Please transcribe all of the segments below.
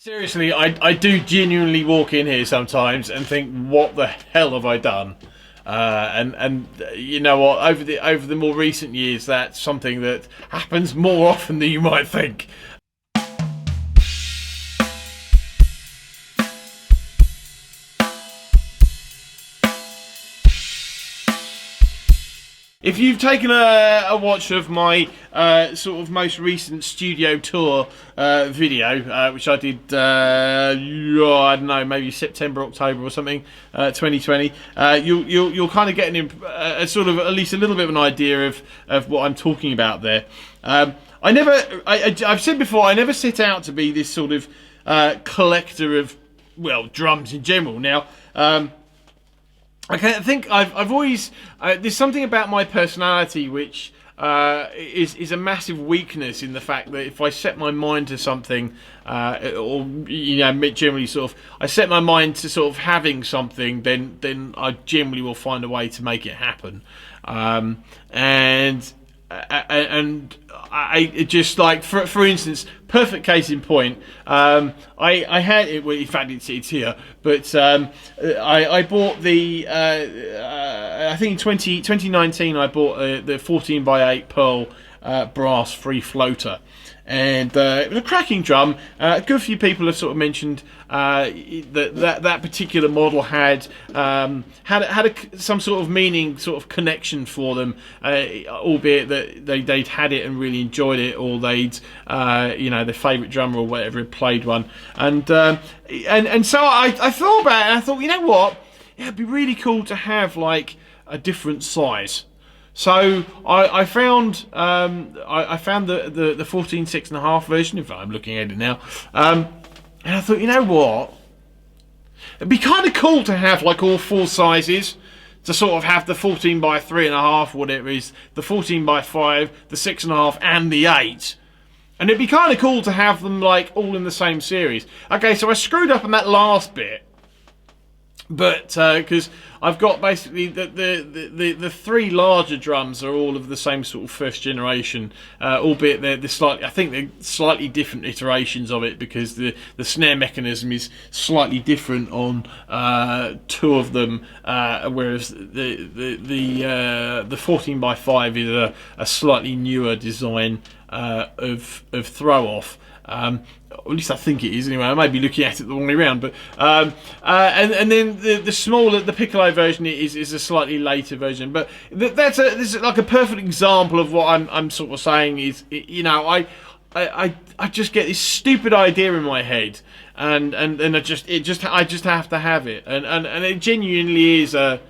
Seriously, I do genuinely walk in here sometimes and think, what the hell have I done? And you know what? Over the more recent years, that's something that happens more often than you might think. If you've taken a watch of my sort of most recent studio tour video, which I did, I don't know, maybe September, October or something, 2020, you'll kind of get a sort of at least a little bit of an idea of what I'm talking about there. I've said before, I never set out to be this sort of collector of, well, drums in general. Now. I think I've always there's something about my personality which is a massive weakness in the fact that if I set my mind to something, or generally sort of I set my mind to sort of having something, then I generally will find a way to make it happen, and I just like for instance, perfect case in point. I had it. Well, in fact, it's here. But I bought the. I think in 2019 I bought the 14 by 8 pearl brass free floater. And it was a cracking drum. A good few people have sort of mentioned that particular model had some sort of meaning, sort of connection for them, albeit that they'd had it and really enjoyed it, or they'd their favourite drummer or whatever had played one, and so I thought about it. And I thought, you know what, it'd be really cool to have like a different size. So I found the 14 6.5 version. If I'm looking at it now, and I thought, you know what, it'd be kind of cool to have like all four sizes. To sort of have the 14 by 3.5, whatever it is, the 14 by 5, the 6.5, and the 8. And it'd be kind of cool to have them like all in the same series. Okay, so I screwed up on that last bit. But because I've got basically the three larger drums are all of the same sort of first generation, albeit they're slightly, I think they're slightly different iterations of it, because the snare mechanism is slightly different on two of them, whereas the 14 by 5 is a slightly newer design of throw off. Or at least I think it is anyway. I may be looking at it the wrong way around, but and then the smaller, the piccolo version is a slightly later version. But this is like a perfect example of what I'm sort of saying is, I just get this stupid idea in my head, and I just have to have it, and it genuinely is a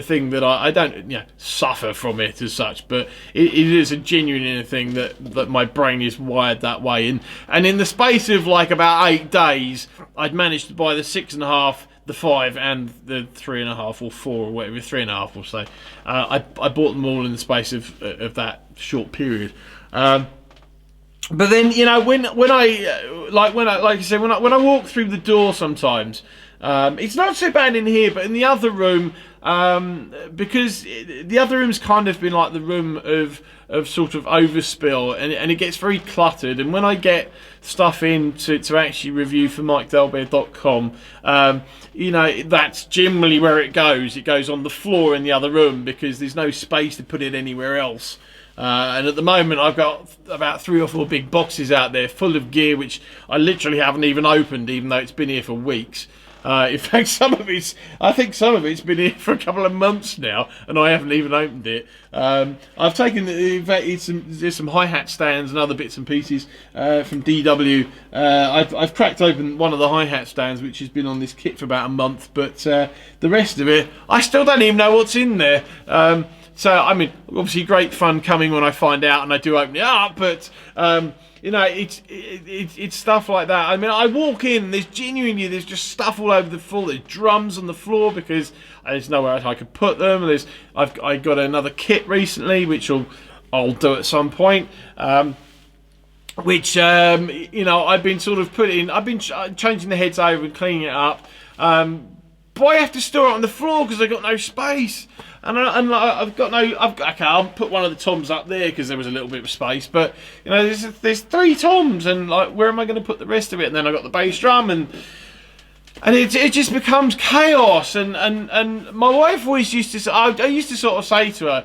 thing that I don't suffer from it as such, but it is a genuine thing that my brain is wired that way. And in the space of like about 8 days, I'd managed to buy the 6.5, the 5, and the 3.5 or 4 or whatever, 3.5 or so. I bought them all in the space of that short period. But then when I walk through the door sometimes. It's not so bad in here, but in the other room, because the other room's kind of been like the room of sort of overspill, and it gets very cluttered. And when I get stuff in to actually review for MikeDelbear.com, that's generally where it goes. It goes on the floor in the other room because there's no space to put it anywhere else. And at the moment, I've got about 3 or 4 big boxes out there full of gear, which I literally haven't even opened, even though it's been here for weeks. In fact, I think some of it's been here for a couple of months now, and I haven't even opened it. I've taken, in fact, there's some hi-hat stands and other bits and pieces from DW. I've cracked open one of the hi-hat stands, which has been on this kit for about a month, but the rest of it, I still don't even know what's in there. So, I mean, obviously great fun coming when I find out and I do open it up, but, it's stuff like that. I mean, I walk in, there's just stuff all over the floor. There's drums on the floor because there's nowhere else I could put them. I got another kit recently, which I'll do at some point, which, I've been sort of I've been changing the heads over and cleaning it up. but I have to store it on the floor because I've got no space. Okay, I'll put one of the toms up there because there was a little bit of space, but you know, there's 3 toms, and like, where am I going to put the rest of it? And then I got the bass drum, and it just becomes chaos. And my wife always used to, I used to sort of say to her,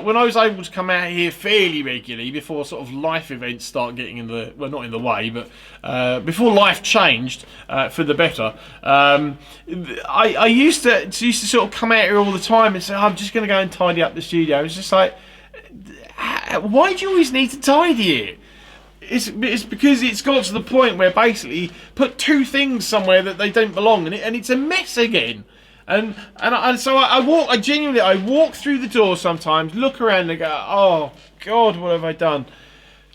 when I was able to come out here fairly regularly before sort of life events start getting in the, well, not in the way, but before life changed for the better, I used to sort of come out here all the time and say, I'm just going to go and tidy up the studio. It's just like, why do you always need to tidy it? It's because it's got to the point where basically put 2 things somewhere that they don't belong, and it's a mess again. And so I genuinely walk through the door sometimes, look around and go, oh God, what have I done?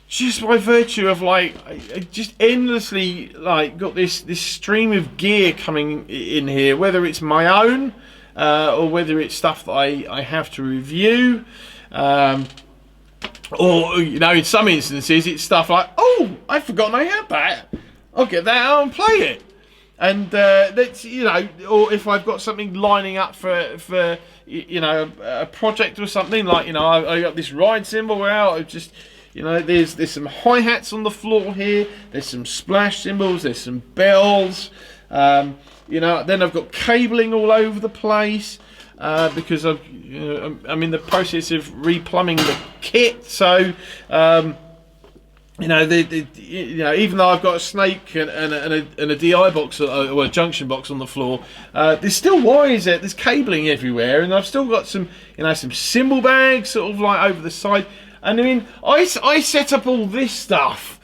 Just by virtue of like, I just endlessly like got this stream of gear coming in here, whether it's my own or whether it's stuff that I have to review. Or, you know, in some instances, it's stuff like, oh, I've forgotten I had that. I'll get that out and play it. And that's, you know, or if I've got something lining up for you know, a project or something, like, you know, I got this ride cymbal out. I've just, you know, there's some hi-hats on the floor here. There's some splash cymbals. There's some bells. You know, then I've got cabling all over the place. Because I'm in the process of replumbing the kit, so you know, you know, even though I've got a snake and a DI box or a junction box on the floor, there's still wires there. There's cabling everywhere, and I've still got some, you know, some cymbal bags sort of like over the side. And I mean, I set up all this stuff.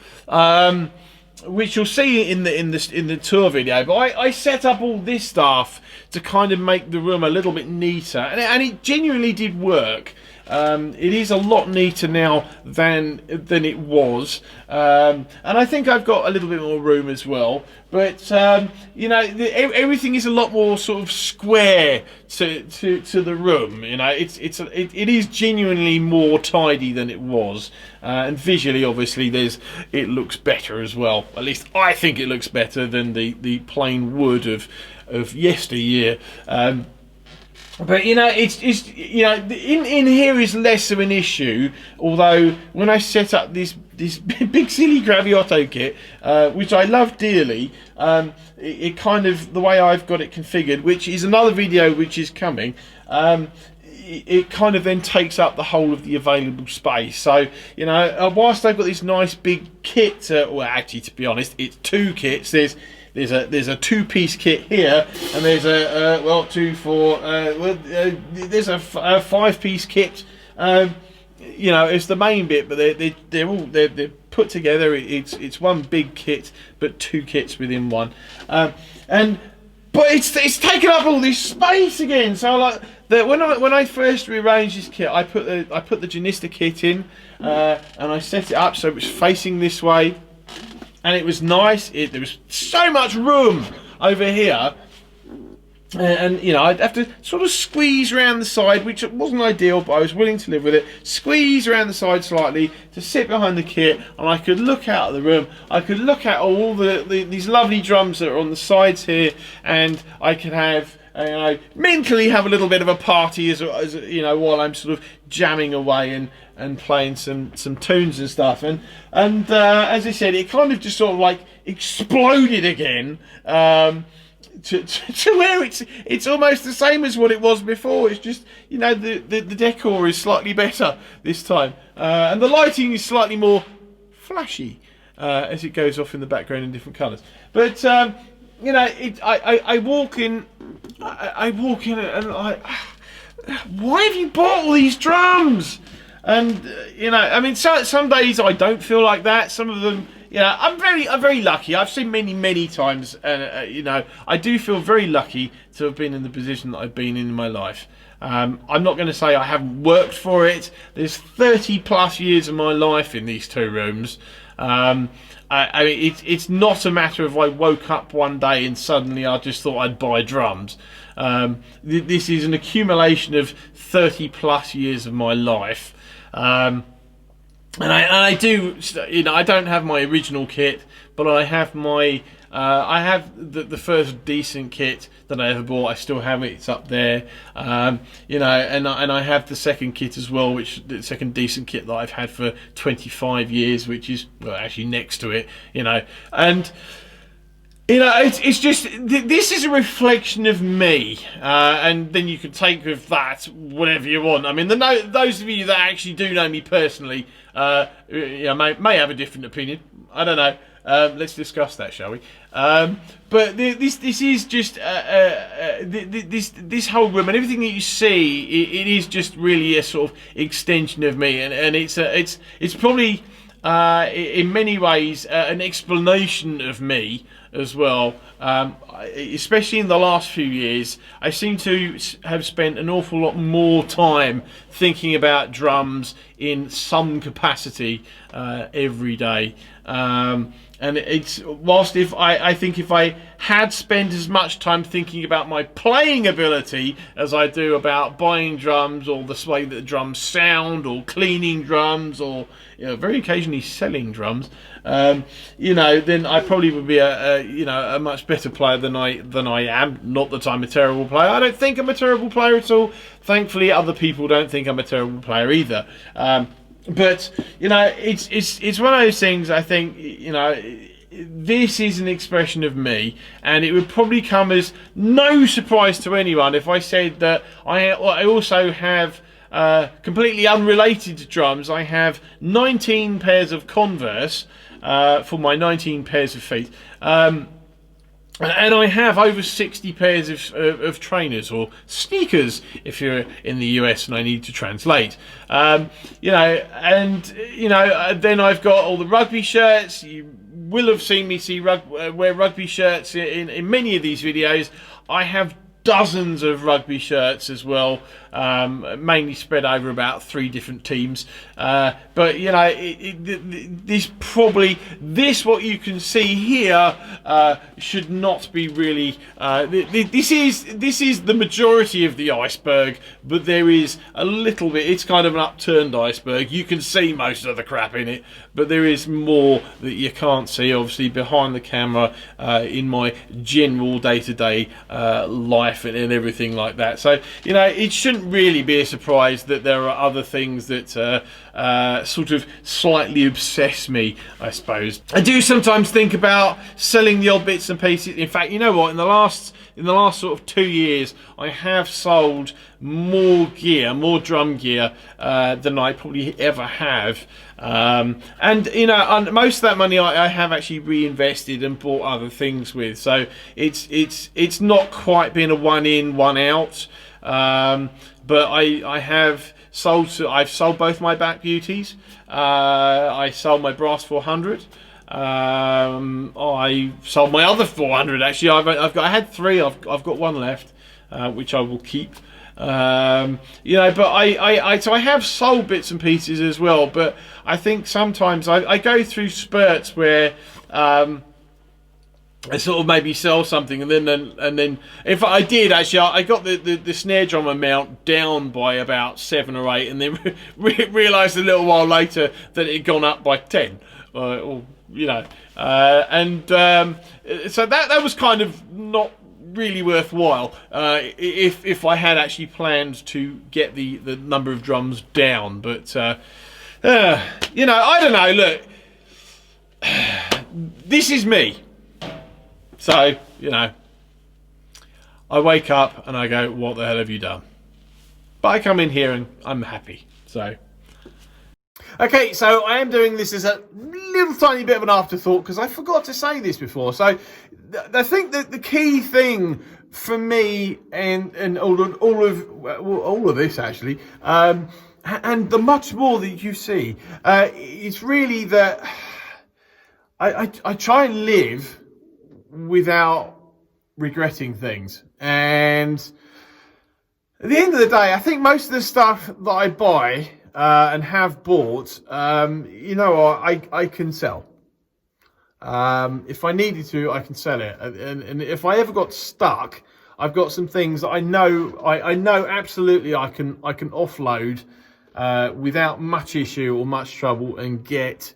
Which you'll see in the tour video, but I set up all this stuff to kind of make the room a little bit neater, and it genuinely did work. It is a lot neater now than it was, and I think I've got a little bit more room as well. But you know, everything is a lot more sort of square to the room. You know, it is genuinely more tidy than it was, and visually, obviously, it looks better as well. At least I think it looks better than the plain wood of yesteryear. But you know, it's you know, in here is less of an issue. Although when I set up this big silly Graviotto kit, which I love dearly, it kind of, the way I've got it configured, which is another video which is coming, it kind of then takes up the whole of the available space. So you know, whilst I've got this nice big kit, well, actually, to be honest, it's 2 kits. There's a 2-piece kit here, and there's a well, 2, 4. There's a 5-piece kit. You know, it's the main bit, but they're put together. It's one big kit, but 2 kits within one. But it's taken up all this space again. So like when I first rearranged this kit, I put the Janista kit in, and I set it up so it was facing this way. And it was nice. There was so much room over here, and you know, I'd have to sort of squeeze around the side, which wasn't ideal, but I was willing to live with it. Squeeze around the side slightly to sit behind the kit, and I could look out of the room. I could look at all these lovely drums that are on the sides here, and I could have, you know, mentally have a little bit of a party as you know, while I'm sort of jamming away and playing some tunes and stuff, and as I said, it kind of just sort of like exploded again, to where it's almost the same as what it was before. It's just, you know, the decor is slightly better this time, and the lighting is slightly more flashy as it goes off in the background in different colours. But you know, I walk in and like, why have you bought all these drums? And you know, I mean, some days I don't feel like that. Some of them, you know, I'm very lucky. I've seen many times, and you know, I do feel very lucky to have been in the position that I've been in my life. I'm not going to say I haven't worked for it. There's 30+ years of my life in these 2 rooms. I mean, it's not a matter of I woke up one day and suddenly I just thought I'd buy drums. This is an accumulation of 30+ years of my life. And I do, you know, I don't have my original kit, but I have my I have the first decent kit that I ever bought. I still have it. It's up there. You know, and I have the second kit as well, which the second decent kit that I've had for 25 years, which is, well, actually next to it. You know, and you know, it's just, this is a reflection of me, and then you can take with that whatever you want. I mean, those of you that actually do know me personally, you know, may have a different opinion. I don't know. Let's discuss that, shall we? But this is just this whole room and everything that you see. It is just really a sort of extension of me, and it's probably in many ways an explanation of me as well. Especially in the last few years, I seem to have spent an awful lot more time thinking about drums in some capacity every day. And it's, whilst I think if I had spent as much time thinking about my playing ability as I do about buying drums, or the way that the drums sound, or cleaning drums, or, you know, very occasionally selling drums, you know, then I probably would be a much better player than I am. Not that I'm a terrible player. I don't think I'm a terrible player at all. Thankfully, other people don't think I'm a terrible player either. But, you know, it's one of those things. I think, you know, this is an expression of me, and it would probably come as no surprise to anyone if I said that I also have, completely unrelated to drums, I have 19 pairs of Converse for my 19 pairs of feet. And I have over 60 pairs of trainers, or sneakers if you're in the US and I need to translate. You know, and, you know, then I've got all the rugby shirts. You will have seen me wear rugby shirts in many of these videos. I have dozens of rugby shirts as well, mainly spread over about 3 different teams. But, you know, this what you can see here should not be really. This is the majority of the iceberg, but there is a little bit. It's kind of an upturned iceberg. You can see most of the crap in it, but there is more that you can't see, obviously, behind the camera in my general day-to-day life and everything like that. So, you know, it shouldn't really be a surprise that there are other things that sort of slightly obsess me, I suppose. I do sometimes think about selling the odd bits and pieces. In fact, you know what? In the last sort of 2 years, I have sold more drum gear than I probably ever have. And, you know, and most of that money I have actually reinvested and bought other things with. So it's not quite been a one in, one out. But I've sold both my back beauties. I sold my brass 400. I sold my other 400 actually. I had 3. I've got 1 left, which I will keep. You know, but so I have sold bits and pieces as well. But I think sometimes I go through spurts where I sort of maybe sell something, and then if I did actually, I got the snare drum amount down by about 7 or 8, and then realised a little while later that it had gone up by 10, or you know, and so that was kind of not really worthwhile if I had actually planned to get the number of drums down. But you know, I don't know. Look, this is me. So, you know, I wake up and I go, what the hell have you done? But I come in here and I'm happy. So, okay, so I am doing this as a little tiny bit of an afterthought because I forgot to say this before. So I think that the key thing for me and all of this actually, and the much more that you see, it's really that I try and live without regretting things. And at the end of the day, I think most of the stuff that I buy and have bought, you know, I can sell. If I needed to, I can sell it. And if I ever got stuck, I've got some things that I know absolutely I can offload without much issue or much trouble and get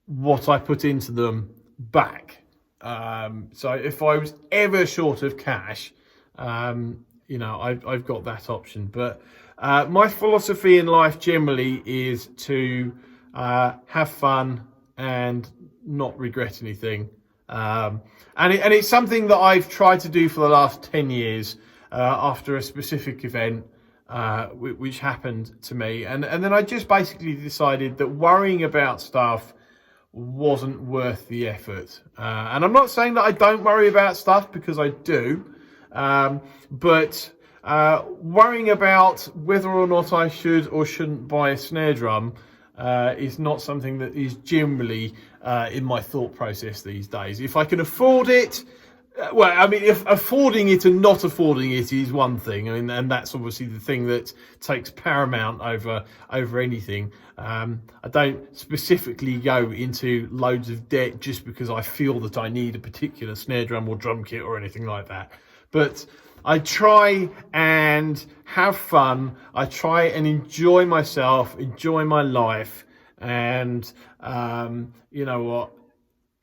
what I put into them back. So if I was ever short of cash, you know, I've got that option. But my philosophy in life generally is to have fun and not regret anything. And it's something that I've tried to do for the last 10 years after a specific event which happened to me. And then I just basically decided that worrying about stuff wasn't worth the effort. And I'm not saying that I don't worry about stuff, because I do. But worrying about whether or not I should or shouldn't buy a snare drum is not something that is generally in my thought process these days. If I can afford it, well, I mean, if affording it and not affording it is one thing, I mean, and that's obviously the thing that takes paramount over anything. I don't specifically go into loads of debt just because I feel that I need a particular snare drum or drum kit or anything like that. But I try and have fun. I try and enjoy myself, enjoy my life, and you know what?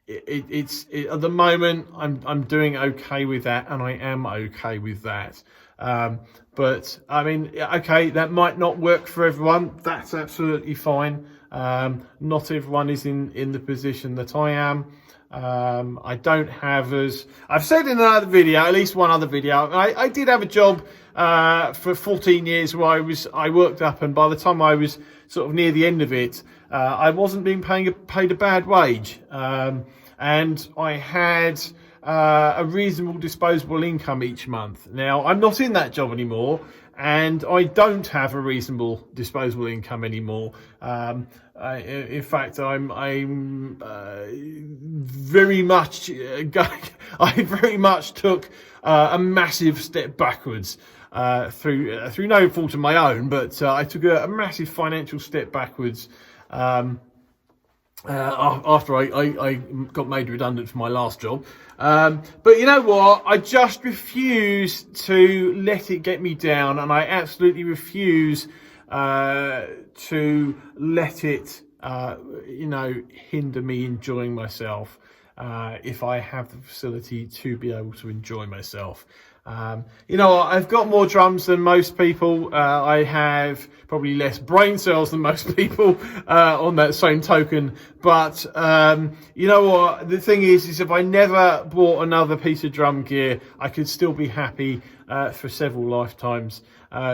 It's at the moment I'm doing okay with that, and I am okay with that. But I mean, okay, that might not work for everyone. That's absolutely fine. Not everyone is in the position that I am. I don't have, as I've said in another video, at least one other video, I did have a job for 14 years where I worked up, and by the time I was sort of near the end of it, I wasn't being paid a bad wage, and I had a reasonable disposable income each month. Now, I'm not in that job anymore, and I don't have a reasonable disposable income anymore. In fact, I'm very much I very much took a massive step backwards through no fault of my own, but I took a massive financial step backwards after I got made redundant from my last job. But you know what? I just refuse to let it get me down, and I absolutely refuse to let it, you know, hinder me enjoying myself if I have the facility to be able to enjoy myself. You know, I've got more drums than most people. I have probably less brain cells than most people on that same token. But you know what? The thing is if I never bought another piece of drum gear, I could still be happy for several lifetimes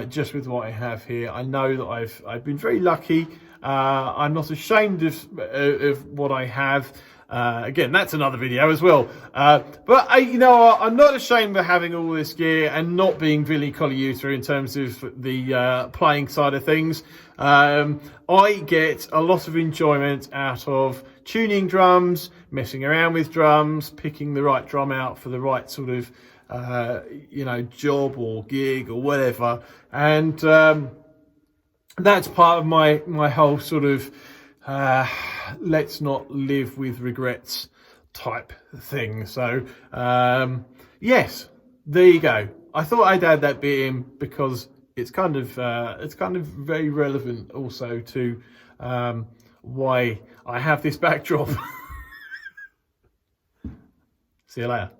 just with what I have here. I know that I've been very lucky. I'm not ashamed of what I have. Again, that's another video as well. But you know, I'm not ashamed of having all this gear and not being Billy Colliuta in terms of the playing side of things. I get a lot of enjoyment out of tuning drums, messing around with drums, picking the right drum out for the right sort of, you know, job or gig or whatever. And that's part of my whole sort of let's not live with regrets type thing. So yes, there you go. I thought I'd add that bit in because it's kind of very relevant also to why I have this backdrop. See you later.